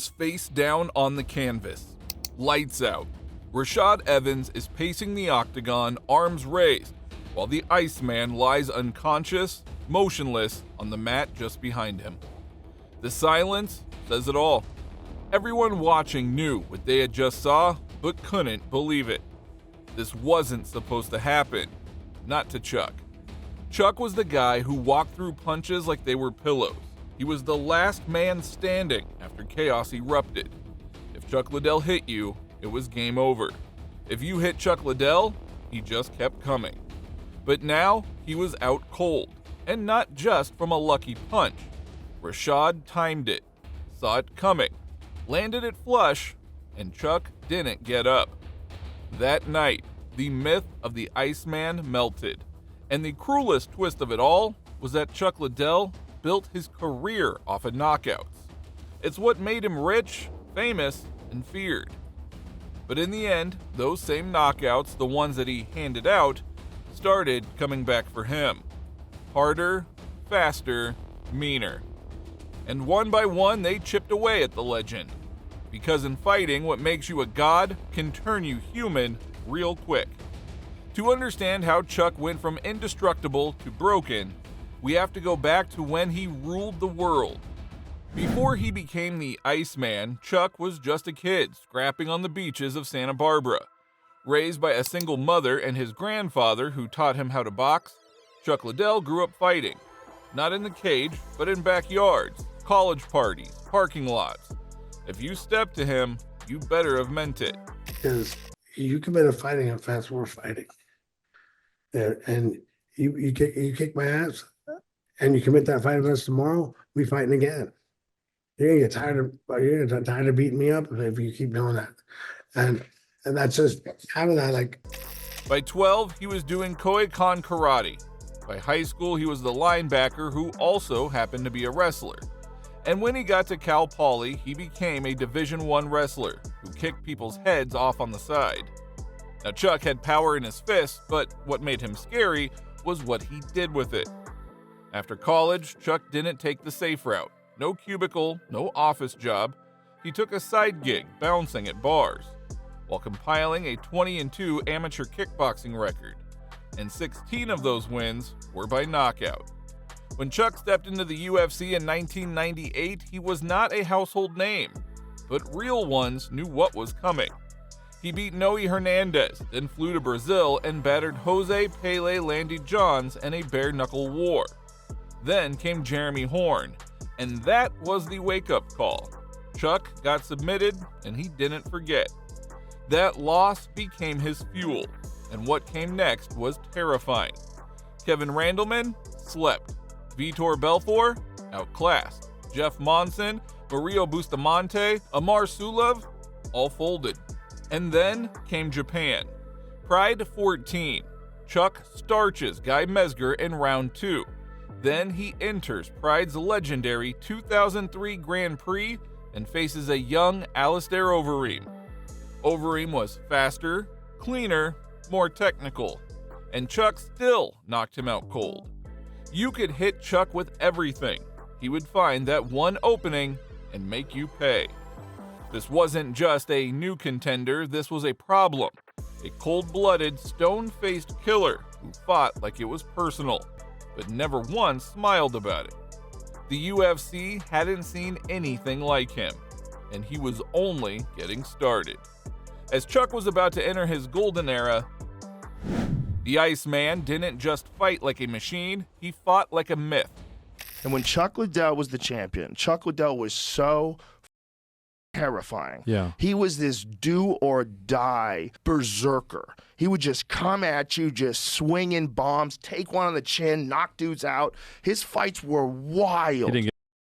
Face down on the canvas. Lights out. Rashad Evans is pacing the octagon, arms raised, while the Iceman lies unconscious, motionless on the mat just behind him. The silence says it all. Everyone watching knew what they had just saw, but couldn't believe it. This wasn't supposed to happen. Not to Chuck. Chuck was the guy who walked through punches like they were pillows. He was the last man standing after chaos erupted. If Chuck Liddell hit you, it was game over. If you hit Chuck Liddell, he just kept coming. But now he was out cold, and not just from a lucky punch. Rashad timed it, saw it coming, landed it flush, and Chuck didn't get up. That night, the myth of the Iceman melted, and the cruelest twist of it all was that Chuck Liddell built his career off of knockouts. It's what made him rich, famous, and feared. But in the end, those same knockouts, the ones that he handed out, started coming back for him. Harder, faster, meaner. And one by one, they chipped away at the legend. Because in fighting, what makes you a god can turn you human real quick. To understand how Chuck went from indestructible to broken, we have to go back to when he ruled the world. Before he became the Iceman, Chuck was just a kid scrapping on the beaches of Santa Barbara. Raised by a single mother and his grandfather who taught him how to box, Chuck Liddell grew up fighting. Not in the cage, but in backyards, college parties, parking lots. If you stepped to him, you better have meant it. Because you commit a fighting offense, we're fighting. And you kick my ass, and you commit that fight offense tomorrow, we fighting again. You're gonna get tired of beating me up if you keep doing that. And that's just having that like. By 12, he was doing Koei-Kan karate. By high school, he was the linebacker who also happened to be a wrestler. And when he got to Cal Poly, he became a Division I wrestler who kicked people's heads off on the side. Now, Chuck had power in his fists, but what made him scary was what he did with it. After college, Chuck didn't take the safe route. No cubicle, no office job. He took a side gig bouncing at bars, while compiling a 20-2 amateur kickboxing record. And 16 of those wins were by knockout. When Chuck stepped into the UFC in 1998, he was not a household name, but real ones knew what was coming. He beat Noe Hernandez, then flew to Brazil and battered Jose Pele Landy Johns in a bare-knuckle war. Then came Jeremy Horn, and that was the wake-up call. Chuck got submitted, and he didn't forget. That loss became his fuel, and what came next was terrifying. Kevin Randleman slept. Vitor Belfort outclassed. Jeff Monson, Mario Bustamante, Amar Sulov all folded. And then came Japan. Pride 14. Chuck starches Guy Mesger in round 2. Then he enters Pride's legendary 2003 Grand Prix and faces a young Alistair Overeem. Overeem was faster, cleaner, more technical, and Chuck still knocked him out cold. You could hit Chuck with everything. He would find that one opening and make you pay. This wasn't just a new contender, this was a problem. A cold-blooded, stone-faced killer who fought like it was personal, but never once smiled about it. The UFC hadn't seen anything like him, and he was only getting started. As Chuck was about to enter his golden era, the Iceman didn't just fight like a machine, he fought like a myth. And when Chuck Liddell was the champion, Chuck Liddell was so terrifying. Yeah. He was this do or die berserker. He would just come at you, just swinging bombs, take one on the chin, knock dudes out. His fights were wild.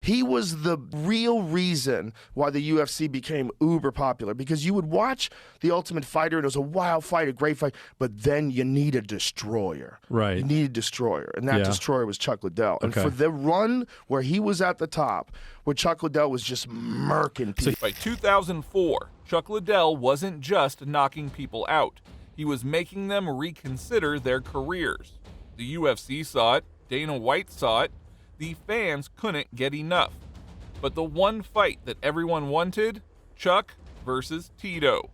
He was the real reason why the UFC became uber popular, because you would watch The Ultimate Fighter and it was a wild fight, a great fight, but then you need a destroyer. Right. You need a destroyer, and that destroyer was Chuck Liddell. And for the run where he was at the top, where Chuck Liddell was just murking people. By 2004, Chuck Liddell wasn't just knocking people out. He was making them reconsider their careers. The UFC saw it, Dana White saw it, the fans couldn't get enough. But the one fight that everyone wanted, Chuck versus Tito.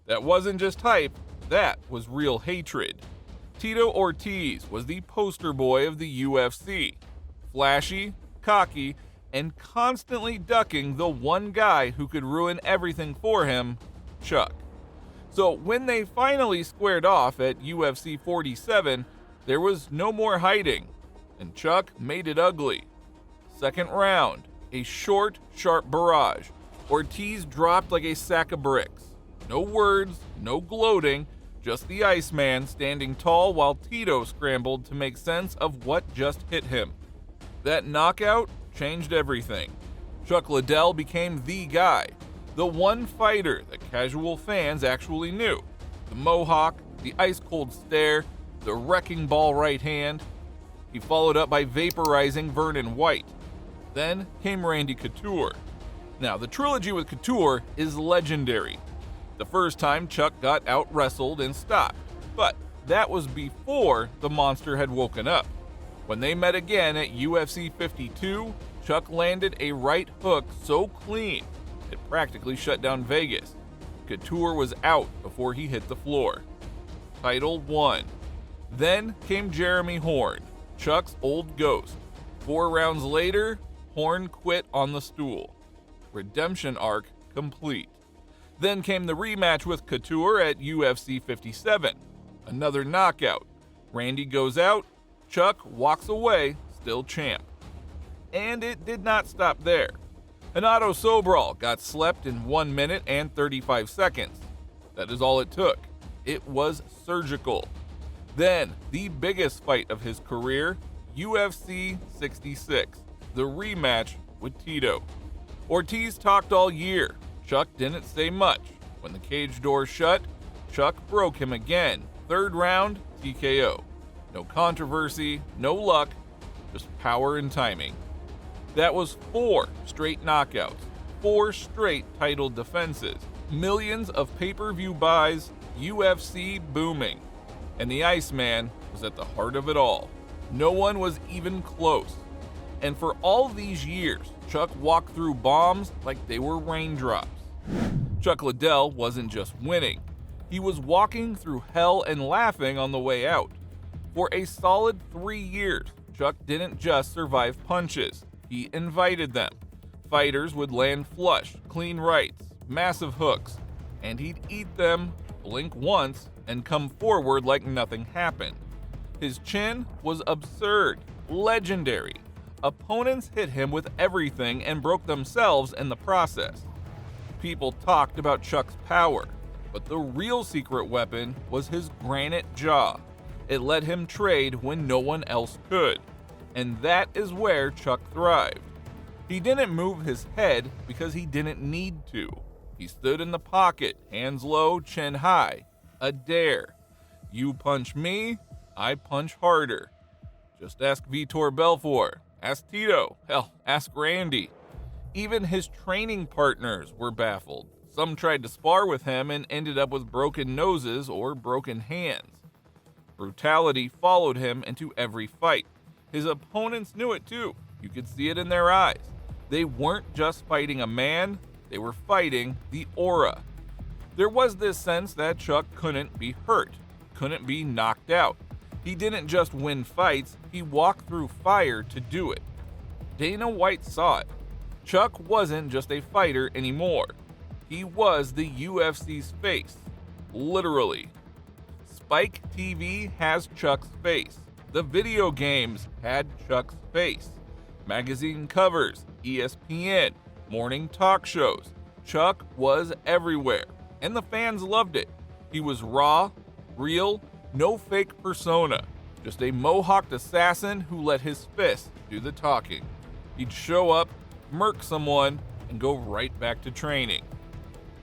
That wasn't just hype, that was real hatred. Tito Ortiz was the poster boy of the UFC. Flashy, cocky, and constantly ducking the one guy who could ruin everything for him, Chuck. So when they finally squared off at UFC 47, there was no more hiding, and Chuck made it ugly. Second round, a short, sharp barrage. Ortiz dropped like a sack of bricks. No words, no gloating, just the Iceman standing tall while Tito scrambled to make sense of what just hit him. That knockout changed everything. Chuck Liddell became the guy, the one fighter that casual fans actually knew. The mohawk, the ice-cold stare, the wrecking ball right hand. He followed up by vaporizing Vernon White. Then came Randy Couture. Now, the trilogy with Couture is legendary. The first time Chuck got out-wrestled and stopped, but that was before the monster had woken up. When they met again at UFC 52, Chuck landed a right hook so clean it practically shut down Vegas. Couture was out before he hit the floor. Title won. Then came Jeremy Horn, Chuck's old ghost. 4 rounds later, Horn quit on the stool. Redemption arc complete. Then came the rematch with Couture at UFC 57. Another knockout. Randy goes out, Chuck walks away, still champ. And it did not stop there. Renato Sobral got slept in 1 minute and 35 seconds. That is all it took. It was surgical. Then, the biggest fight of his career, UFC 66, the rematch with Tito. Ortiz talked all year. Chuck didn't say much. When the cage door shut, Chuck broke him again. 3rd round, TKO. No controversy, no luck, just power and timing. That was 4 straight knockouts, 4 straight title defenses, millions of pay-per-view buys, UFC booming. And the Iceman was at the heart of it all. No one was even close. And for all these years, Chuck walked through bombs like they were raindrops. Chuck Liddell wasn't just winning. He was walking through hell and laughing on the way out. For a solid 3 years, Chuck didn't just survive punches. He invited them. Fighters would land flush, clean rights, massive hooks, and he'd eat them, blink once, and come forward like nothing happened. His chin was absurd, legendary. Opponents hit him with everything and broke themselves in the process. People talked about Chuck's power, but the real secret weapon was his granite jaw. It let him trade when no one else could. And that is where Chuck thrived. He didn't move his head because he didn't need to. He stood in the pocket, hands low, chin high. A dare. You punch me, I punch harder. Just ask Vitor Belfort. Ask Tito. Hell, ask Randy. Even his training partners were baffled. Some tried to spar with him and ended up with broken noses or broken hands. Brutality followed him into every fight. His opponents knew it too. You could see it in their eyes. They weren't just fighting a man, they were fighting the aura. There was this sense that Chuck couldn't be hurt, couldn't be knocked out. He didn't just win fights, he walked through fire to do it. Dana White saw it. Chuck wasn't just a fighter anymore. He was the UFC's face, literally. Spike TV has Chuck's face. The video games had Chuck's face. Magazine covers, ESPN, morning talk shows. Chuck was everywhere, and the fans loved it. He was raw, real, no fake persona. Just a mohawked assassin who let his fists do the talking. He'd show up, murk someone, and go right back to training.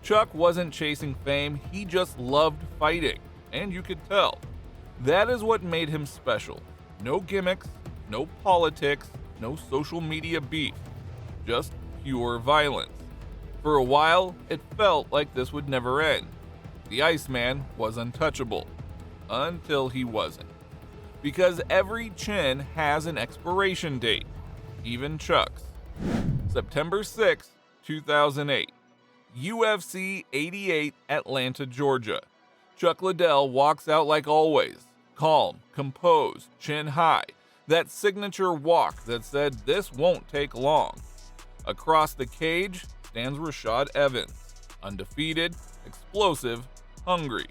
Chuck wasn't chasing fame, he just loved fighting, and you could tell. That is what made him special. No gimmicks, no politics, no social media beef. Just pure violence. For a while, it felt like this would never end. The Iceman was untouchable. Until he wasn't. Because every chin has an expiration date. Even Chuck's. September 6, 2008. UFC 88, Atlanta, Georgia. Chuck Liddell walks out like always, calm, composed, chin high, that signature walk that said this won't take long. Across the cage stands Rashad Evans, undefeated, explosive, hungry.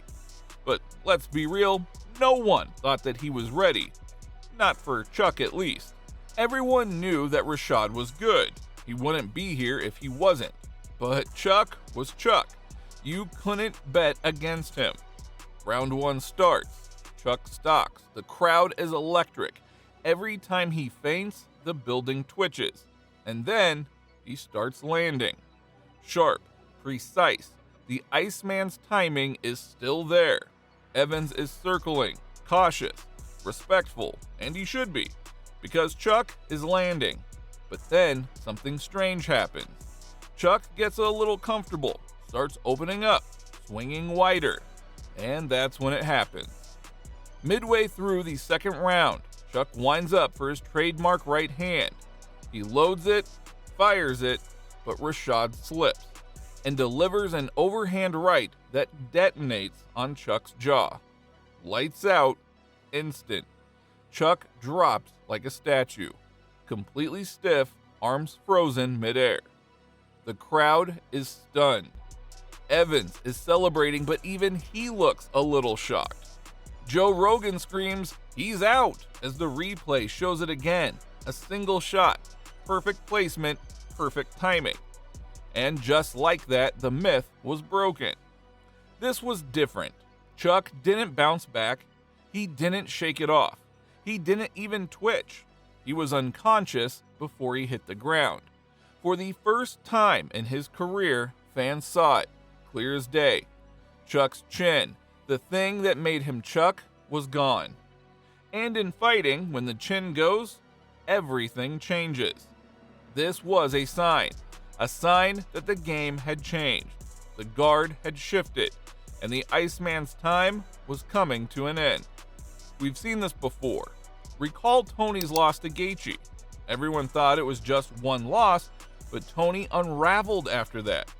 But let's be real, no one thought that he was ready. Not for Chuck, at least. Everyone knew that Rashad was good. He wouldn't be here if he wasn't. But Chuck was Chuck. You couldn't bet against him. Round 1 starts. Chuck stalks. The crowd is electric. Every time he feints, the building twitches. And then he starts landing. Sharp, precise. The Iceman's timing is still there. Evans is circling, cautious, respectful, and he should be, because Chuck is landing. But then something strange happens. Chuck gets a little comfortable, starts opening up, swinging wider, and that's when it happens. Midway through the second round, Chuck winds up for his trademark right hand. He loads it, fires it, but Rashad slips and delivers an overhand right that detonates on Chuck's jaw. Lights out, instant. Chuck drops like a statue, completely stiff, arms frozen midair. The crowd is stunned. Evans is celebrating, but even he looks a little shocked. Joe Rogan screams, "He's out," as the replay shows it again. A single shot, perfect placement, perfect timing. And just like that, the myth was broken. This was different. Chuck didn't bounce back. He didn't shake it off. He didn't even twitch. He was unconscious before he hit the ground. For the first time in his career, fans saw it, clear as day. Chuck's chin, the thing that made him Chuck, was gone. And in fighting, when the chin goes, everything changes. This was a sign that the game had changed. The guard had shifted, and the Iceman's time was coming to an end. We've seen this before. Recall Tony's loss to Gaethje. Everyone thought it was just one loss, but Tony unraveled after that.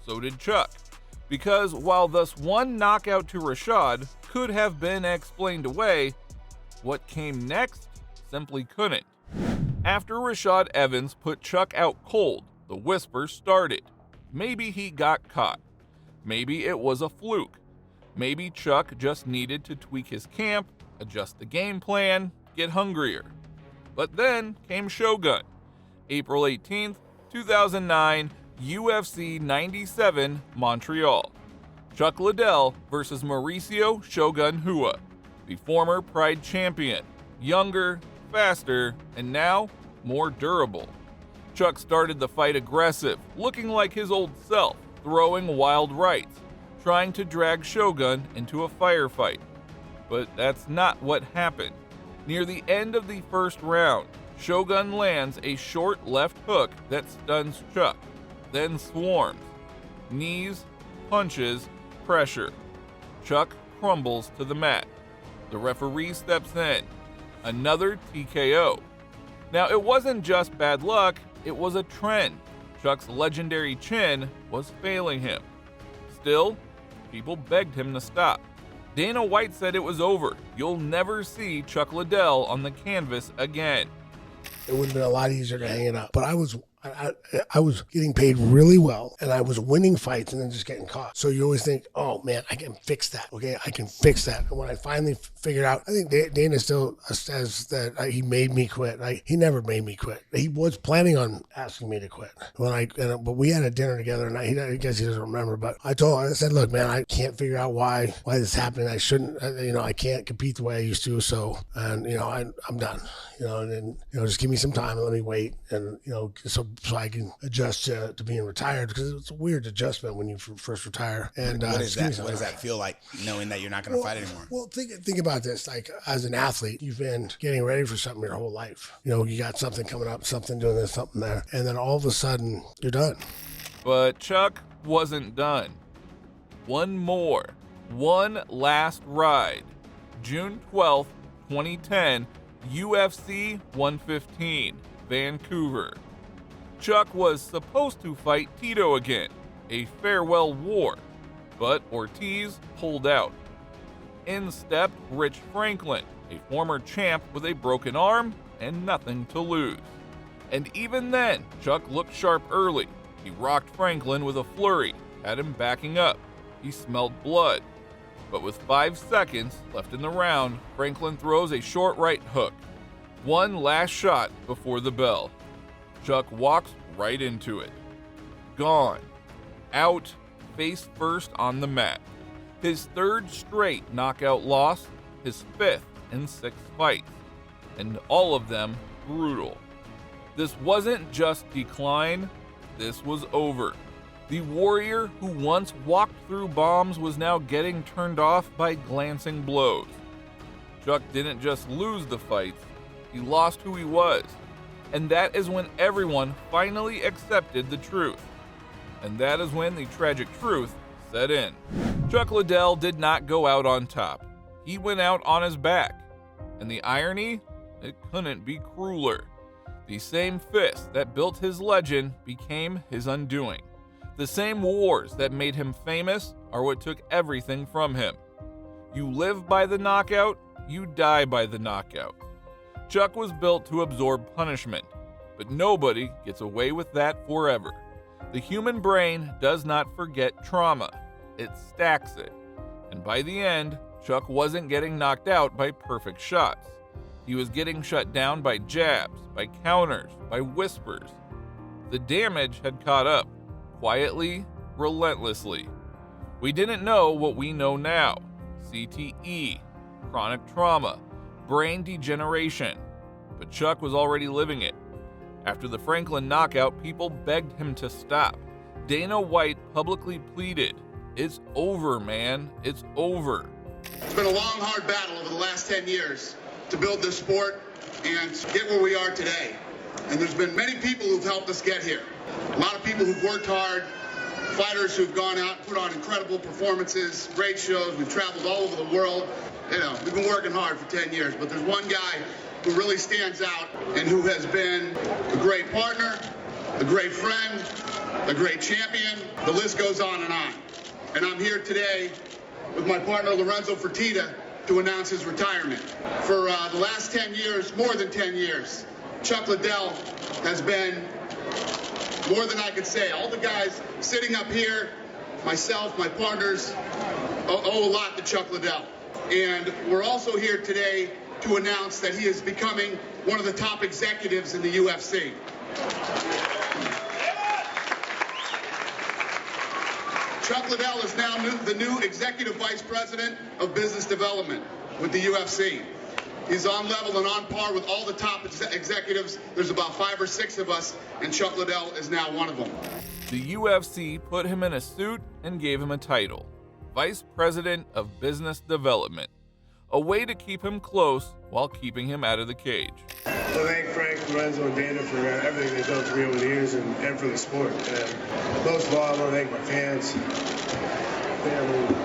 So did Chuck. Because while this one knockout to Rashad could have been explained away, what came next simply couldn't. After Rashad Evans put Chuck out cold, the whispers started. Maybe he got caught. Maybe it was a fluke. Maybe Chuck just needed to tweak his camp, adjust the game plan, get hungrier. But then came Shogun. April 18th, 2009, UFC 97, Montreal. Chuck Liddell versus Mauricio Shogun Rua, the former Pride champion. Younger, faster, and now more durable. Chuck started the fight aggressive, looking like his old self, throwing wild rights, trying to drag Shogun into a firefight. But that's not what happened. Near the end of the first round, Shogun lands a short left hook that stuns Chuck, then swarms. Knees, punches, pressure. Chuck crumbles to the mat. The referee steps in. Another TKO. Now, it wasn't just bad luck, it was a trend. Chuck's legendary chin was failing him. Still, people begged him to stop. Dana White said it was over. You'll never see Chuck Liddell on the canvas again. It would have been a lot easier to hang it up. But I was getting paid really well, and I was winning fights and then just getting caught. So you always think, oh man, I can fix that. Okay, I can fix that. And when I finally figured out, I think Dana still says that he made me quit. He never made me quit. He was planning on asking me to quit. But we had a dinner together, and I guess he doesn't remember. But I said, look, man, I can't figure out why this is happening. I shouldn't. I can't compete the way I used to. So, and I'm done. And then just give me some time and let me wait, and so I can adjust to being retired, because it's a weird adjustment when you first retire. And what does that feel like, knowing that you're not going to fight anymore? Well, think about this. Like, as an athlete, you've been getting ready for something your whole life. You got something coming up, something doing this, something there, and then all of a sudden you're done. But Chuck wasn't done. One last ride. June 12th, 2010, UFC 115, Vancouver. Chuck was supposed to fight Tito again, a farewell war, but Ortiz pulled out. In stepped Rich Franklin, a former champ with a broken arm and nothing to lose. And even then, Chuck looked sharp early. He rocked Franklin with a flurry, had him backing up. He smelled blood. But with 5 seconds left in the round, Franklin throws a short right hook. One last shot before the bell. Chuck walks right into it. Gone. Out, face first on the mat. His third straight knockout loss, his fifth in 6 fights, and all of them brutal. This wasn't just decline, this was over. The warrior who once walked through bombs was now getting turned off by glancing blows. Chuck didn't just lose the fights, he lost who he was. And that is when everyone finally accepted the truth. And that is when the tragic truth set in. Chuck Liddell did not go out on top. He went out on his back. And the irony? It couldn't be crueler. The same fist that built his legend became his undoing. The same wars that made him famous are what took everything from him. You live by the knockout, you die by the knockout. Chuck was built to absorb punishment, but nobody gets away with that forever. The human brain does not forget trauma, it stacks it. And by the end, Chuck wasn't getting knocked out by perfect shots. He was getting shut down by jabs, by counters, by whispers. The damage had caught up, quietly, relentlessly. We didn't know what we know now. CTE, chronic trauma, brain degeneration. But Chuck was already living it. After the Franklin knockout, people begged him to stop. Dana White publicly pleaded, "It's over, man. It's over." It's been a long, hard battle over the last 10 years to build this sport and get where we are today. And there's been many people who've helped us get here. A lot of people who've worked hard, fighters who've gone out, put on incredible performances, great shows. We've traveled all over the world. You know, we've been working hard for 10 years, but there's one guy who really stands out and who has been a great partner, a great friend, a great champion. The list goes on. And I'm here today with my partner Lorenzo Fertitta to announce his retirement. For the last 10 years, more than 10 years, Chuck Liddell has been more than I could say. All the guys sitting up here, myself, my partners, owe a lot to Chuck Liddell. And we're also here today to announce that he is becoming one of the top executives in the UFC. Chuck Liddell is now the new Executive Vice President of Business Development with the UFC. He's on level and on par with all the top executives. There's about 5 or 6 of us, and Chuck Liddell is now one of them. The UFC put him in a suit and gave him a title, Vice President of Business Development, a way to keep him close while keeping him out of the cage. Well, thank Frank, Lorenzo, and Dana for everything they've done for me over the years and for the sport. And most of all, I want to thank my fans, family.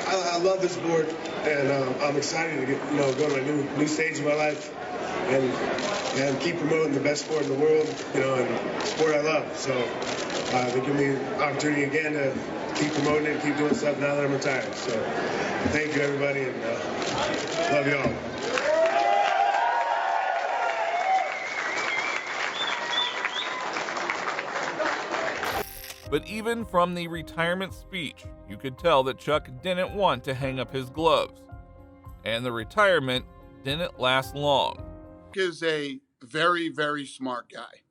I love this sport, and I'm excited to go to a new stage of my life and keep promoting the best sport in the world, and sport I love. So they give me an opportunity again to keep promoting it and keep doing stuff now that I'm retired. So thank you, everybody, and love you all. But even from the retirement speech, you could tell that Chuck didn't want to hang up his gloves. And the retirement didn't last long. Chuck is a very, very smart guy.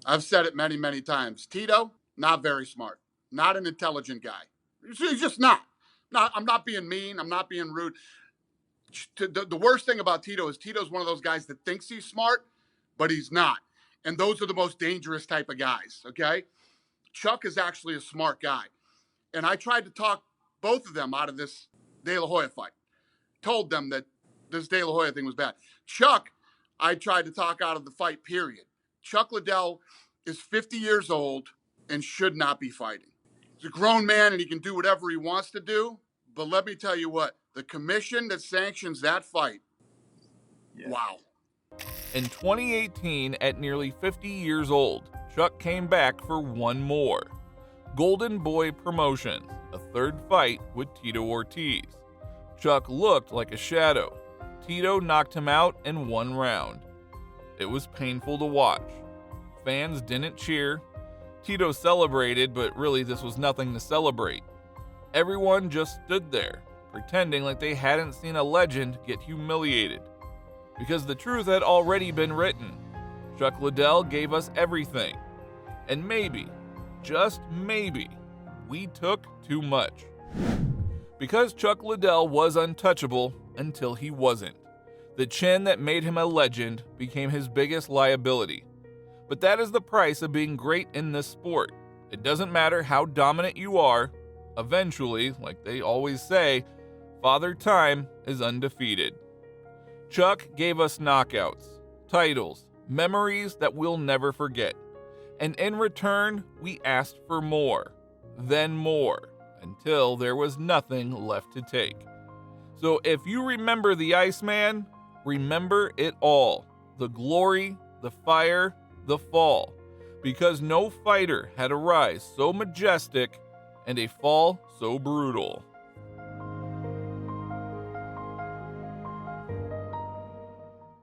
I've said it many, many times. Tito, not very smart. Not an intelligent guy. He's just not. I'm not being mean. I'm not being rude. The worst thing about Tito is Tito's one of those guys that thinks he's smart, but he's not. And those are the most dangerous type of guys, okay? Chuck is actually a smart guy. And I tried to talk both of them out of this De La Hoya fight. Told them that this De La Hoya thing was bad. Chuck, I tried to talk out of the fight, period. Chuck Liddell is 50 years old and should not be fighting. He's a grown man and he can do whatever he wants to do. But let me tell you what, the commission that sanctions that fight, wow. In 2018, at nearly 50 years old, Chuck came back for one more. Golden Boy Promotions, a third fight with Tito Ortiz. Chuck looked like a shadow. Tito knocked him out in one round. It was painful to watch. Fans didn't cheer. Tito celebrated, but really this was nothing to celebrate. Everyone just stood there, pretending like they hadn't seen a legend get humiliated. Because the truth had already been written. Chuck Liddell gave us everything. And maybe, just maybe, we took too much. Because Chuck Liddell was untouchable until he wasn't. The chin that made him a legend became his biggest liability. But that is the price of being great in this sport. It doesn't matter how dominant you are. Eventually, like they always say, Father Time is undefeated. Chuck gave us knockouts, titles, memories that we'll never forget. And in return, we asked for more, then more, until there was nothing left to take. So if you remember the Iceman, remember it all. The glory, the fire, the fall. Because no fighter had a rise so majestic and a fall so brutal.